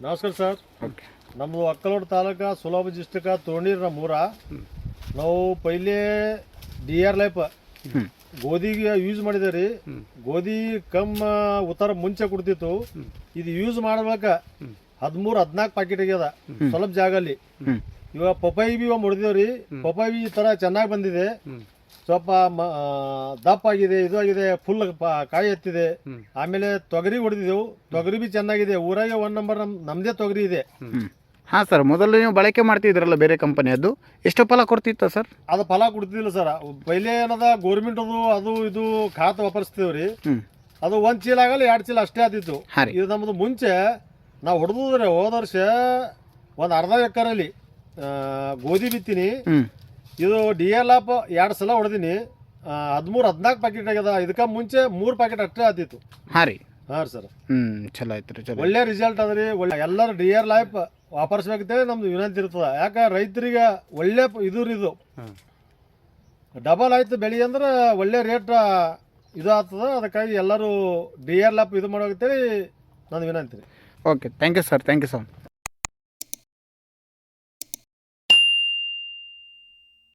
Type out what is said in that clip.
ನಮಸ್ಕಾರ sir. Okay. ನಮ್ಮದು ಅಕ್ಕಲೋಡ್ taluk Solapur district ತೋಣೀರ್ ನಮ್ಮೂರ. ನಾವು ಪೈಲೆ DR ಲೈಫ್ ಗೋಧಿಗೆ ಯೂಸ್ ಮಾಡಿದೆ ರೀ. ಗೋಧಿ ಉತ್ತರ ಮುಂಚೆ ಕೊಡ್ತಿತ್ತು. ಇದು ಯೂಸ್ ಮಾಡ್ಬೇಕ 13-14 ಪ್ಯಾಕೆಟ್ ಆಗ್ಯದ ಸ್ವಲ್ಪ ಜಾಗಲ್ಲಿ. ಇವಾಗ ಪಪ್ಪಾಯಿ ಬಿ ಮುಡಿದೇವ್ರಿ. ಪಪ್ಪಾಯಿ ಬಿ ಈ ಥರ ಚೆನ್ನಾಗಿ ಬಂದಿದೆ. ಸ್ವಲ್ಪ ದಪ್ಪ ಆಗಿದೆ, ಇದು ಆಗಿದೆ, ಫುಲ್ ಕಾಯಿ ಎತ್ತಿದೆ. ಆಮೇಲೆ ತೊಗರಿ ಹೊಡೆದಿದ್ದೆವು, ತೊಗರಿ ಬಿ ಚೆನ್ನಾಗಿದೆ. ಊರಾಗೆ 1 ನಂಬರ್ ನಮ್ಮದೇ ತೊಗರಿ ಇದೆ. ಹಾಂ ಸರ್, ಮೊದಲು ನೀವು ಬಳಕೆ ಮಾಡ್ತಿದ್ರಲ್ಲ ಬೇರೆ ಕಂಪನಿಯದ್ದು, ಎಷ್ಟು ಫಲ ಕೊಡ್ತಿತ್ತು ಸರ್? ಅದು ಫಲ ಕೊಡ್ತಿದ್ದಿಲ್ಲ ಸರ್. ಪೈಲೆ ಏನದ ಗೋರ್ಮೆಂಟ್ ಅದು ಇದು ಖಾತ ವಾಪರಿಸ್ತೀವ್ರಿ. ಅದು 1 ಚೀಲ ಆಗಲ್ಲ 2 ಚೀಲ ಅಷ್ಟೇ ಆದಿತ್ತು. ಇದು ನಮ್ಮದು ಮುಂಚೆ ನಾವು ಹೊಡೆದ್ರೆ ಹೋದ ವರ್ಷ ಒಂದು ಅರ್ಧ ಎಕರಲ್ಲಿ ಗೋಧಿ ಬಿತ್ತೀನಿ. ಇದು DR ಲಾಪ್ 2 ಸಲ ಹೊಡೆದಿನಿ. 13-14 ಪ್ಯಾಕೆಟ್ ಆಗ್ಯದ. ಇದಕ್ಕೆ ಮುಂಚೆ 3 ಪ್ಯಾಕೆಟ್ ಅಷ್ಟೇ ಆದಿತ್ತು. ಹಾಂ ರೀ. ಹಾಂ ಸರ್. ಚಲೋ ಆಯ್ತು ರೀ, ಚಲೋ. ಒಳ್ಳೆ ರಿಸಲ್ಟ್ ಅದ ರೀ. ಒಳ್ಳೆ ಎಲ್ಲರೂ DR ಲೈಫ್ ವಾಪರಿಸ್ಬೇಕಂತೇಳಿ ನಮ್ದು ವಿನಂತಿ ಇರ್ತದೆ. ಯಾಕೆ ರೈತರಿಗೆ ಒಳ್ಳೆ ಇದು ಡಬಲ್ ಆಯ್ತು ಬೆಳೆ ಅಂದ್ರೆ ಒಳ್ಳೆ ರೇಟ್ ಇದು ಆಗ್ತದೆ. ಅದಕ್ಕಾಗಿ ಎಲ್ಲರೂ DR ಲೈಫ್ ಇದು ಮಾಡೋಕಂತೇಳಿ ನಂದು ವಿನಂತಿ ರೀ. Okay, thank you sir, thank you so much.